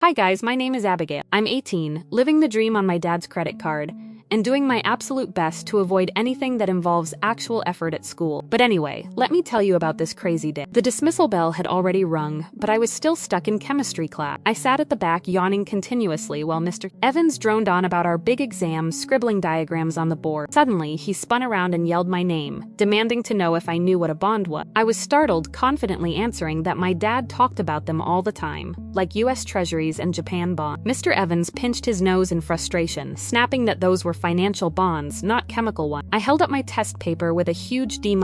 Hi guys, my name is Abigail. I'm 18, living the dream on my dad's credit card, and doing my absolute best to avoid anything that involves actual effort at school. But anyway, let me tell you about this crazy day. The dismissal bell had already rung, but I was still stuck in chemistry class. I sat at the back yawning continuously while Mr. Evans droned on about our big exam, scribbling diagrams on the board. Suddenly, he spun around and yelled my name, demanding to know if I knew what a bond was. I was startled, confidently answering that my dad talked about them all the time, like US Treasuries and Japan bonds. Mr. Evans pinched his nose in frustration, snapping that those were financial bonds, not chemical ones. I held up my test paper with a huge D-,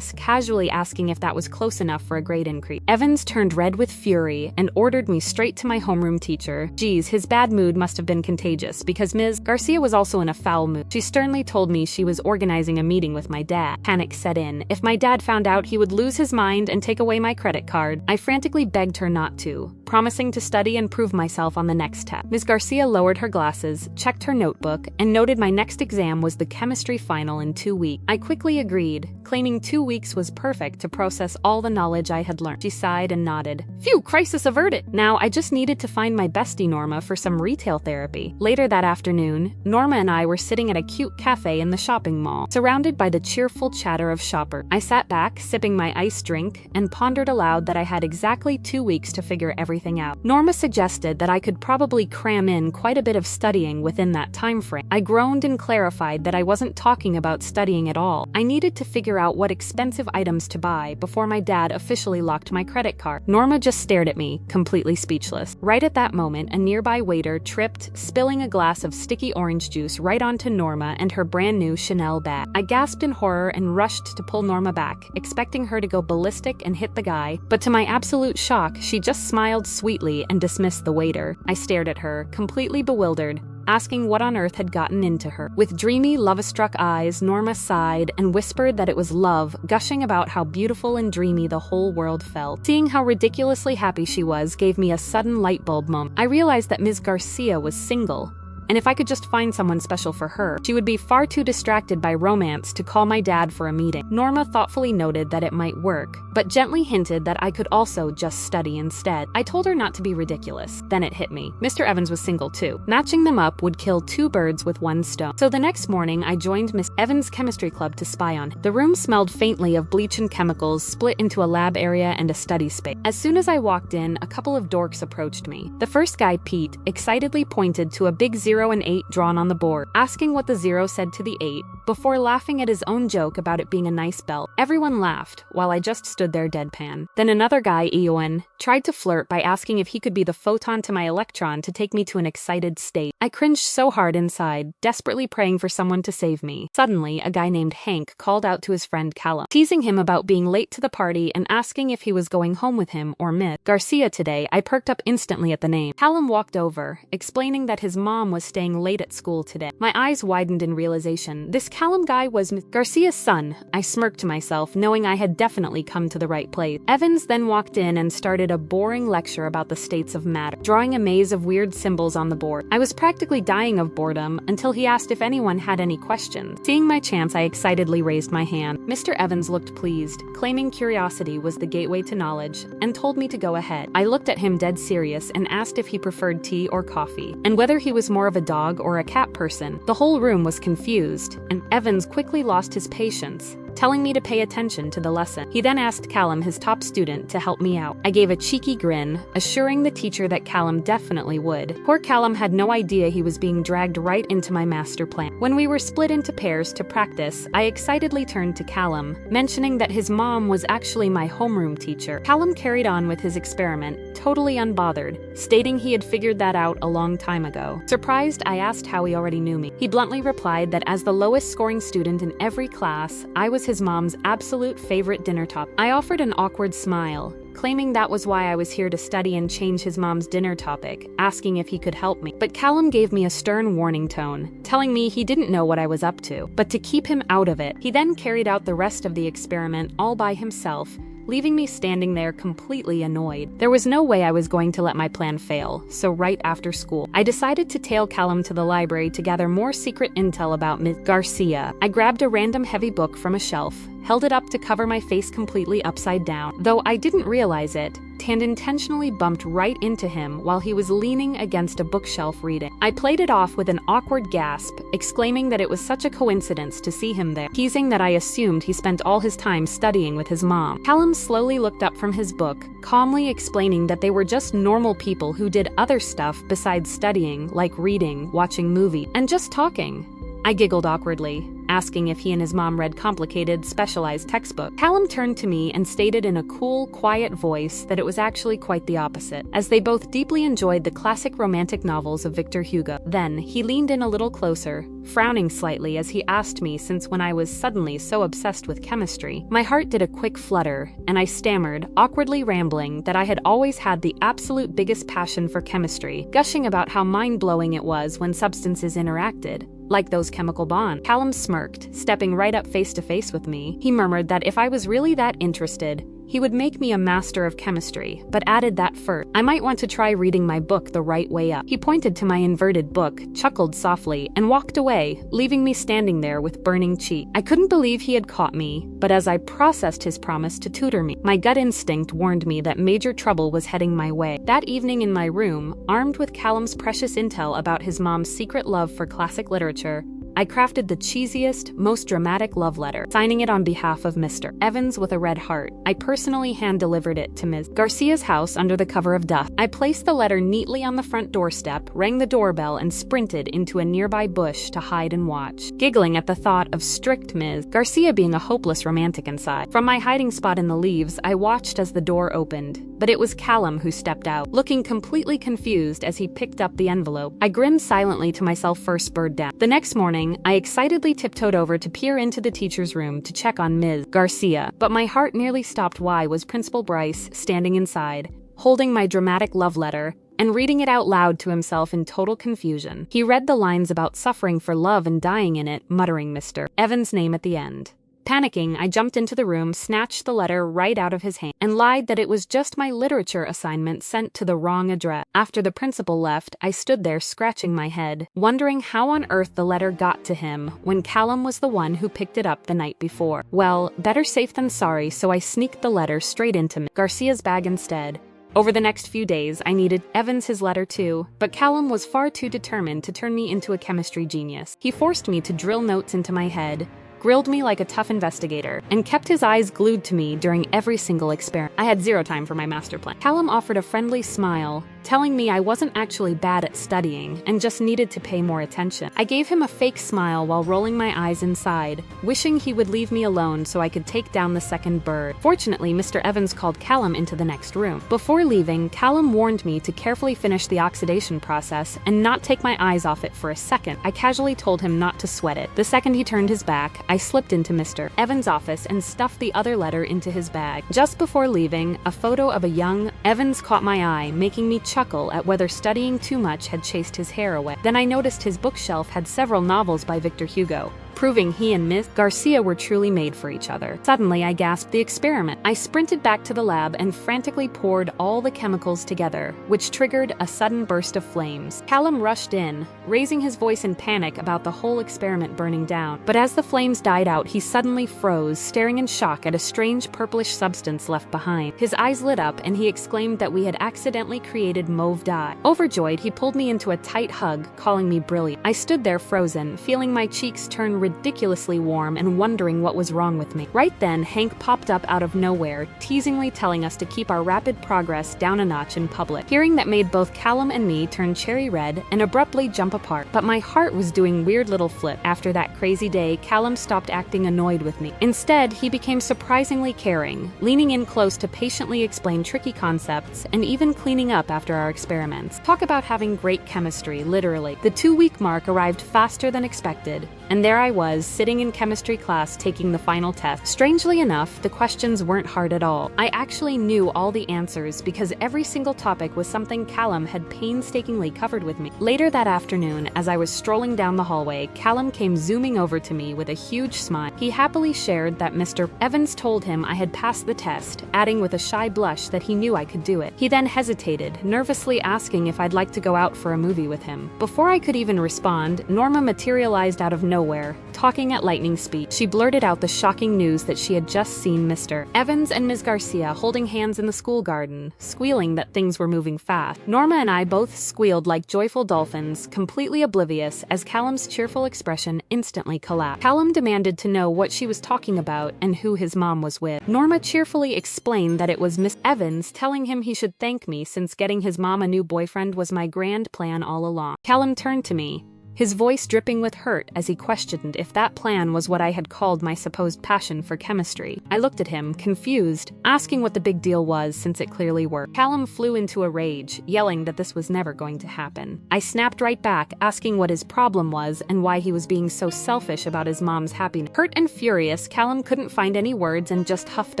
casually asking if that was close enough for a grade increase. Evans turned red with fury and ordered me straight to my homeroom teacher. Geez, his bad mood must have been contagious because Ms. Garcia was also in a foul mood. She sternly told me she was organizing a meeting with my dad. Panic set in. If my dad found out, he would lose his mind and take away my credit card. I frantically begged her not to, promising to study and prove myself on the next test. Ms. Garcia lowered her glasses, checked her notebook, and noted my next exam was the chemistry final in 2 weeks. I quickly agreed, claiming 2 weeks was perfect to process all the knowledge I had learned. She sighed and nodded. Phew, crisis averted! Now I just needed to find my bestie Norma for some retail therapy. Later that afternoon, Norma and I were sitting at a cute cafe in the shopping mall, surrounded by the cheerful chatter of shoppers. I sat back, sipping my iced drink, and pondered aloud that I had exactly 2 weeks to figure everything out. Norma suggested that I could probably cram in quite a bit of studying within that time frame. I groaned and clarified that I wasn't talking about studying at all. I needed to figure out what expensive items to buy before my dad officially locked my credit card. Norma just stared at me, completely speechless. Right at that moment, a nearby waiter tripped, spilling a glass of sticky orange juice right onto Norma and her brand new Chanel bag. I gasped in horror and rushed to pull Norma back, expecting her to go ballistic and hit the guy, but to my absolute shock, she just smiled sweetly and dismissed the waiter. I stared at her, completely bewildered, asking what on earth had gotten into her. With dreamy, love-struck eyes, Norma sighed and whispered that it was love, gushing about how beautiful and dreamy the whole world felt. Seeing how ridiculously happy she was gave me a sudden light bulb moment. I realized that Ms. Garcia was single, and if I could just find someone special for her, she would be far too distracted by romance to call my dad for a meeting. Norma thoughtfully noted that it might work, but gently hinted that I could also just study instead. I told her not to be ridiculous. Then it hit me. Mr. Evans was single too. Matching them up would kill 2 birds with 1 stone. So the next morning, I joined Miss Evans' chemistry club to spy on him. The room smelled faintly of bleach and chemicals, split into a lab area and a study space. As soon as I walked in, a couple of dorks approached me. The first guy, Pete, excitedly pointed to a big 0 and 8 drawn on the board, asking what the 0 said to the 8, before laughing at his own joke about it being a nice belt. Everyone laughed, while I just stood there deadpan. Then another guy, Eoin, tried to flirt by asking if he could be the photon to my electron to take me to an excited state. I cringed so hard inside, desperately praying for someone to save me. Suddenly, a guy named Hank called out to his friend Callum, teasing him about being late to the party and asking if he was going home with him or Miss Garcia today. I perked up instantly at the name. Callum walked over, explaining that his mom was staying late at school today. My eyes widened in realization. This Callum guy was Ms. Garcia's son. I smirked to myself, knowing I had definitely come to the right place. Evans then walked in and started a boring lecture about the states of matter, drawing a maze of weird symbols on the board. I was practically dying of boredom until he asked if anyone had any questions. Seeing my chance, I excitedly raised my hand. Mr. Evans looked pleased, claiming curiosity was the gateway to knowledge, and told me to go ahead. I looked at him dead serious and asked if he preferred tea or coffee, and whether he was more of a dog or a cat person. The whole room was confused, and Evans quickly lost his patience, telling me to pay attention to the lesson. He then asked Callum, his top student, to help me out. I gave a cheeky grin, assuring the teacher that Callum definitely would. Poor Callum had no idea he was being dragged right into my master plan. When we were split into pairs to practice, I excitedly turned to Callum, mentioning that his mom was actually my homeroom teacher. Callum carried on with his experiment, totally unbothered, stating he had figured that out a long time ago. Surprised, I asked how he already knew me. He bluntly replied that as the lowest scoring student in every class, I was his mom's absolute favorite dinner topic. I offered an awkward smile, claiming that was why I was here to study and change his mom's dinner topic, asking if he could help me. But Callum gave me a stern warning tone, telling me he didn't know what I was up to, but to keep him out of it. He then carried out the rest of the experiment all by himself, leaving me standing there completely annoyed. There was no way I was going to let my plan fail, so right after school, I decided to tail Callum to the library to gather more secret intel about Ms. Garcia. I grabbed a random heavy book from a shelf, held it up to cover my face completely upside down. Though I didn't realize it, and intentionally bumped right into him while he was leaning against a bookshelf reading. I played it off with an awkward gasp, exclaiming that it was such a coincidence to see him there, teasing that I assumed he spent all his time studying with his mom. Callum slowly looked up from his book, calmly explaining that they were just normal people who did other stuff besides studying, like reading, watching movies, and just talking. I giggled awkwardly, asking if he and his mom read complicated, specialized textbooks. Callum turned to me and stated in a cool, quiet voice that it was actually quite the opposite, as they both deeply enjoyed the classic romantic novels of Victor Hugo. Then, he leaned in a little closer, frowning slightly as he asked me since when I was suddenly so obsessed with chemistry. My heart did a quick flutter, and I stammered, awkwardly rambling that I had always had the absolute biggest passion for chemistry, gushing about how mind-blowing it was when substances interacted, like those chemical bonds. Callum smirked, stepping right up face to face with me. He murmured that if I was really that interested, he would make me a master of chemistry, but added that first, I might want to try reading my book the right way up. He pointed to my inverted book, chuckled softly, and walked away, leaving me standing there with burning cheeks. I couldn't believe he had caught me, but as I processed his promise to tutor me, my gut instinct warned me that major trouble was heading my way. That evening in my room, armed with Callum's precious intel about his mom's secret love for classic literature, I crafted the cheesiest, most dramatic love letter, signing it on behalf of Mr. Evans with a red heart. I personally hand-delivered it to Ms. Garcia's house under the cover of dusk. I placed the letter neatly on the front doorstep, rang the doorbell, and sprinted into a nearby bush to hide and watch, giggling at the thought of strict Ms. Garcia being a hopeless romantic inside. From my hiding spot in the leaves, I watched as the door opened, but it was Callum who stepped out, looking completely confused as he picked up the envelope. I grinned silently to myself first bird down. The next morning, I excitedly tiptoed over to peer into the teacher's room to check on Ms. Garcia, but my heart nearly stopped. Why was Principal Bryce standing inside, holding my dramatic love letter, and reading it out loud to himself in total confusion. He read the lines about suffering for love and dying in it, muttering Mr. Evans' name at the end. Panicking, I jumped into the room, snatched the letter right out of his hand, and lied that it was just my literature assignment sent to the wrong address. After the principal left, I stood there scratching my head, wondering how on earth the letter got to him when Callum was the one who picked it up the night before. Well, better safe than sorry, so I sneaked the letter straight into Garcia's bag instead. Over the next few days, I needed Evans his letter too, but Callum was far too determined to turn me into a chemistry genius. He forced me to drill notes into my head, grilled me like a tough investigator, and kept his eyes glued to me during every single experiment. I had zero time for my master plan. Callum offered a friendly smile, telling me I wasn't actually bad at studying and just needed to pay more attention. I gave him a fake smile while rolling my eyes inside, wishing he would leave me alone so I could take down the second bird. Fortunately, Mr. Evans called Callum into the next room. Before leaving, Callum warned me to carefully finish the oxidation process and not take my eyes off it for a second. I casually told him not to sweat it. The second he turned his back, I slipped into Mr. Evans' office and stuffed the other letter into his bag. Just before leaving, a photo of a young Evans caught my eye, making me chuckle at whether studying too much had chased his hair away. Then I noticed his bookshelf had several novels by Victor Hugo, proving he and Miss Garcia were truly made for each other. Suddenly, I gasped the experiment. I sprinted back to the lab and frantically poured all the chemicals together, which triggered a sudden burst of flames. Callum rushed in, raising his voice in panic about the whole experiment burning down. But as the flames died out, he suddenly froze, staring in shock at a strange purplish substance left behind. His eyes lit up and he exclaimed that we had accidentally created mauve dye. Overjoyed, he pulled me into a tight hug, calling me brilliant. I stood there frozen, feeling my cheeks turn ridiculously warm and wondering what was wrong with me. Right then, Hank popped up out of nowhere, teasingly telling us to keep our rapid progress down a notch in public. Hearing that made both Callum and me turn cherry red and abruptly jump apart. But my heart was doing weird little flip. After that crazy day, Callum stopped acting annoyed with me. Instead, he became surprisingly caring, leaning in close to patiently explain tricky concepts and even cleaning up after our experiments. Talk about having great chemistry, literally. The 2-week mark arrived faster than expected, and there I was, sitting in chemistry class taking the final test. Strangely enough, the questions weren't hard at all. I actually knew all the answers because every single topic was something Callum had painstakingly covered with me. Later that afternoon, as I was strolling down the hallway, Callum came zooming over to me with a huge smile. He happily shared that Mr. Evans told him I had passed the test, adding with a shy blush that he knew I could do it. He then hesitated, nervously asking if I'd like to go out for a movie with him. Before I could even respond, Norma materialized out of nowhere, talking at lightning speed. She blurted out the shocking news that she had just seen Mr. Evans and Ms. Garcia holding hands in the school garden, squealing that things were moving fast. Norma and I both squealed like joyful dolphins, completely oblivious as Callum's cheerful expression instantly collapsed. Callum demanded to know what she was talking about and who his mom was with. Norma cheerfully explained that it was Miss Evans, telling him he should thank me since getting his mom a new boyfriend was my grand plan all along. Callum turned to me, his voice dripping with hurt as he questioned if that plan was what I had called my supposed passion for chemistry. I looked at him, confused, asking what the big deal was since it clearly worked. Callum flew into a rage, yelling that this was never going to happen. I snapped right back, asking what his problem was and why he was being so selfish about his mom's happiness. Hurt and furious, Callum couldn't find any words and just huffed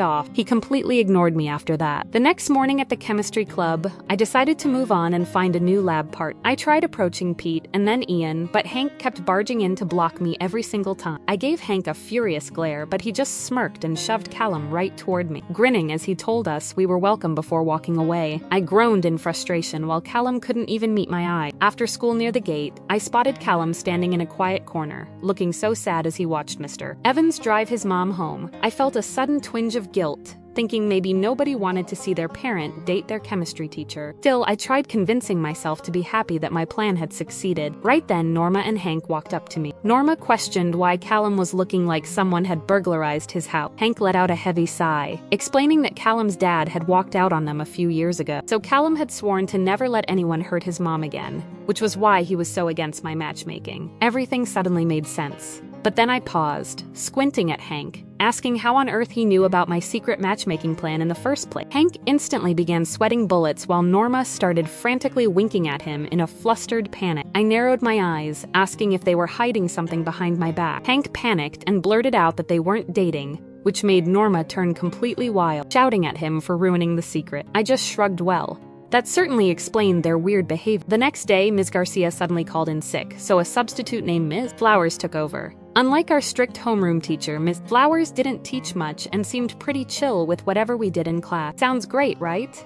off. He completely ignored me after that. The next morning at the chemistry club, I decided to move on and find a new lab partner. I tried approaching Pete and then Ian, but Hank kept barging in to block me every single time. I gave Hank a furious glare, but he just smirked and shoved Callum right toward me, grinning as he told us we were welcome before walking away. I groaned in frustration while Callum couldn't even meet my eye. After school near the gate, I spotted Callum standing in a quiet corner, looking so sad as he watched Mr. Evans drive his mom home. I felt a sudden twinge of guilt, thinking maybe nobody wanted to see their parent date their chemistry teacher. Still, I tried convincing myself to be happy that my plan had succeeded. Right then, Norma and Hank walked up to me. Norma questioned why Callum was looking like someone had burglarized his house. Hank let out a heavy sigh, explaining that Callum's dad had walked out on them a few years ago. So Callum had sworn to never let anyone hurt his mom again, which was why he was so against my matchmaking. Everything suddenly made sense. But then I paused, squinting at Hank, asking how on earth he knew about my secret matchmaking plan in the first place. Hank instantly began sweating bullets while Norma started frantically winking at him in a flustered panic. I narrowed my eyes, asking if they were hiding something behind my back. Hank panicked and blurted out that they weren't dating, which made Norma turn completely wild, shouting at him for ruining the secret. I just shrugged. Well, that certainly explained their weird behavior. The next day, Ms. Garcia suddenly called in sick, so a substitute named Ms. Flowers took over. Unlike our strict homeroom teacher, Ms. Flowers didn't teach much and seemed pretty chill with whatever we did in class. Sounds great, right?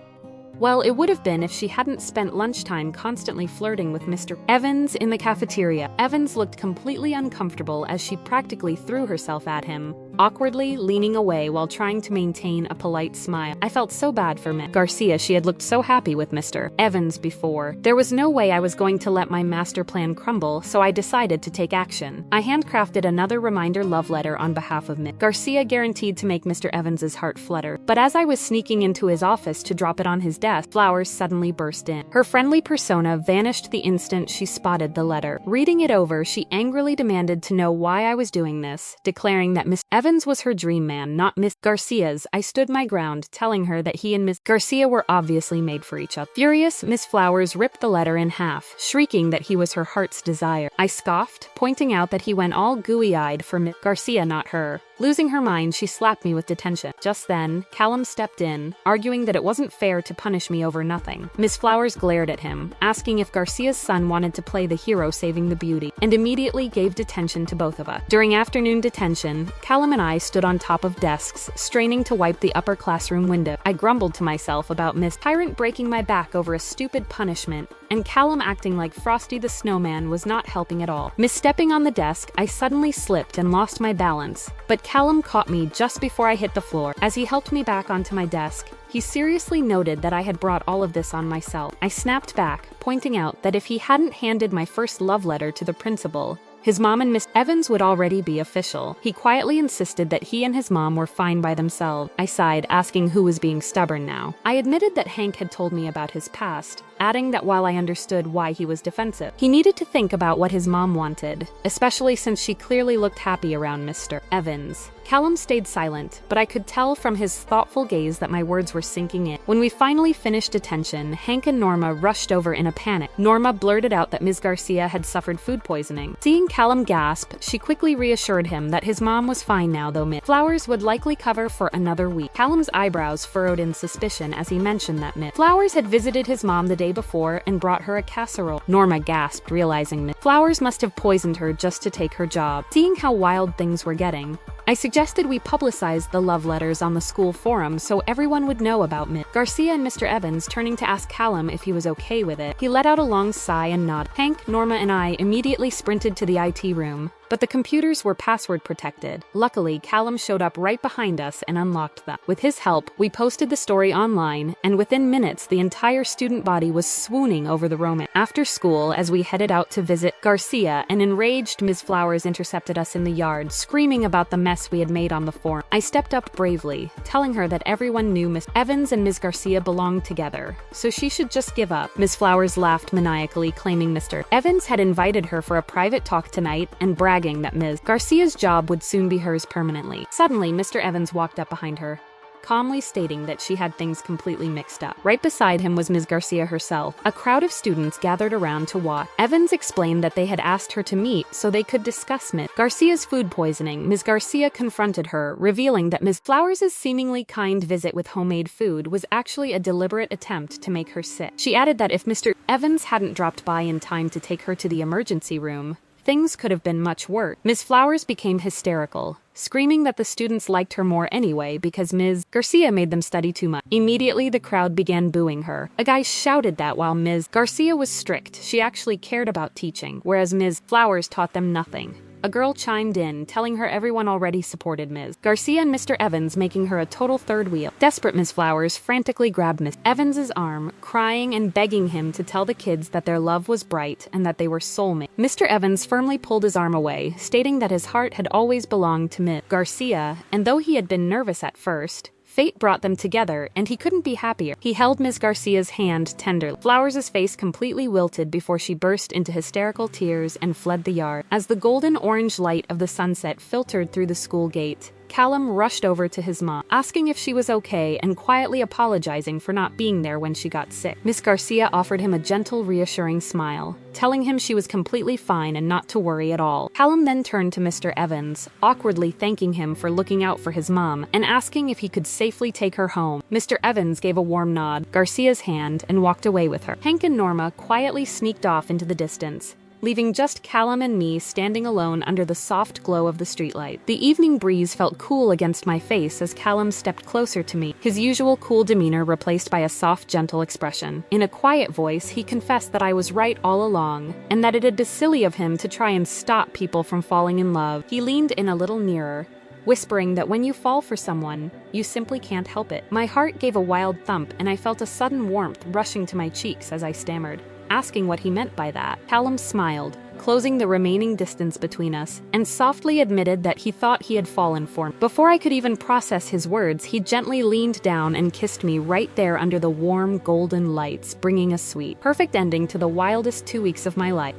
Well, it would have been if she hadn't spent lunchtime constantly flirting with Mr. Evans in the cafeteria. Evans looked completely uncomfortable as she practically threw herself at him, awkwardly leaning away while trying to maintain a polite smile. I felt so bad for Ms. Garcia. She had looked so happy with Mr. Evans before. There was no way I was going to let my master plan crumble, so I decided to take action. I handcrafted another reminder love letter on behalf of Ms. Garcia, guaranteed to make Mr. Evans's heart flutter. But as I was sneaking into his office to drop it on his desk, Flowers suddenly burst in. Her friendly persona vanished the instant she spotted the letter. Reading it over, she angrily demanded to know why I was doing this, declaring that Miss Evans was her dream man, not Miss Garcia's. I stood my ground, telling her that he and Miss Garcia were obviously made for each other. Furious, Miss Flowers ripped the letter in half, shrieking that he was her heart's desire. I scoffed, pointing out that he went all gooey-eyed for Miss Garcia, not her. Losing her mind, she slapped me with detention. Just then, Callum stepped in, arguing that it wasn't fair to punish me over nothing. Miss Flowers glared at him, asking if Garcia's son wanted to play the hero saving the beauty, and immediately gave detention to both of us. During afternoon detention, Callum and I stood on top of desks, straining to wipe the upper classroom window. I grumbled to myself about Miss Tyrant breaking my back over a stupid punishment, and Callum acting like Frosty the Snowman was not helping at all. Misstepping on the desk, I suddenly slipped and lost my balance, but Callum caught me just before I hit the floor. As he helped me back onto my desk, he seriously noted that I had brought all of this on myself. I snapped back, pointing out that if he hadn't handed my first love letter to the principal, his mom and Miss Evans would already be official. He quietly insisted that he and his mom were fine by themselves. I sighed, asking who was being stubborn now. I admitted that Hank had told me about his past, adding that while I understood why he was defensive, he needed to think about what his mom wanted, especially since she clearly looked happy around Mr. Evans. Callum stayed silent, but I could tell from his thoughtful gaze that my words were sinking in. When we finally finished detention, Hank and Norma rushed over in a panic. Norma blurted out that Ms. Garcia had suffered food poisoning. Seeing Callum gasp, she quickly reassured him that his mom was fine now, though Ms. Flowers would likely cover for another week. Callum's eyebrows furrowed in suspicion as he mentioned that Ms. Flowers had visited his mom the day before and brought her a casserole. Norma gasped, realizing Ms. Flowers must have poisoned her just to take her job. Seeing how wild things were getting, I suggested we publicize the love letters on the school forum so everyone would know about Ms. Garcia and Mr. Evans, turning to ask Callum if he was okay with it. He let out a long sigh and nodded. Hank, Norma, and I immediately sprinted to the IT room, but the computers were password protected. Luckily, Callum showed up right behind us and unlocked them. With his help, we posted the story online, and within minutes, the entire student body was swooning over the romance. After school, as we headed out to visit Garcia, an enraged Ms. Flowers intercepted us in the yard, screaming about the mess we had made on the forum. I stepped up bravely, telling her that everyone knew Miss Evans and Ms. Garcia belonged together, so she should just give up. Ms. Flowers laughed maniacally, claiming Mr. Evans had invited her for a private talk tonight and bragging that Ms. Garcia's job would soon be hers permanently. Suddenly, Mr. Evans walked up behind her, calmly stating that she had things completely mixed up. Right beside him was Ms. Garcia herself. A crowd of students gathered around to watch. Evans explained that they had asked her to meet so they could discuss Ms. Garcia's food poisoning. Ms. Garcia confronted her, revealing that Ms. Flowers' seemingly kind visit with homemade food was actually a deliberate attempt to make her sick. She added that if Mr. Evans hadn't dropped by in time to take her to the emergency room, things could have been much worse. Ms. Flowers became hysterical, screaming that the students liked her more anyway because Ms. Garcia made them study too much. Immediately, the crowd began booing her. A guy shouted that while Ms. Garcia was strict, she actually cared about teaching, whereas Ms. Flowers taught them nothing. A girl chimed in, telling her everyone already supported Ms. Garcia and Mr. Evans, making her a total third wheel. Desperate Ms. Flowers frantically grabbed Ms. Evans' arm, crying and begging him to tell the kids that their love was bright and that they were soulmates. Mr. Evans firmly pulled his arm away, stating that his heart had always belonged to Ms. Garcia, and though he had been nervous at first, fate brought them together, and he couldn't be happier. He held Ms. Garcia's hand tenderly. Flowers' face completely wilted before she burst into hysterical tears and fled the yard. As the golden-orange light of the sunset filtered through the school gate, Callum rushed over to his mom, asking if she was okay and quietly apologizing for not being there when she got sick. Miss Garcia offered him a gentle, reassuring smile, telling him she was completely fine and not to worry at all. Callum then turned to Mr. Evans, awkwardly thanking him for looking out for his mom and asking if he could safely take her home. Mr. Evans gave a warm nod, Garcia's hand, and walked away with her. Hank and Norma quietly sneaked off into the distance, leaving just Callum and me standing alone under the soft glow of the streetlight. The evening breeze felt cool against my face as Callum stepped closer to me, his usual cool demeanor replaced by a soft, gentle expression. In a quiet voice, he confessed that I was right all along, and that it had been silly of him to try and stop people from falling in love. He leaned in a little nearer, whispering that when you fall for someone, you simply can't help it. My heart gave a wild thump, and I felt a sudden warmth rushing to my cheeks as I stammered, asking what he meant by that. Callum smiled, closing the remaining distance between us, and softly admitted that he thought he had fallen for me. Before I could even process his words, he gently leaned down and kissed me right there under the warm golden lights, bringing a sweet, perfect ending to the wildest 2 weeks of my life.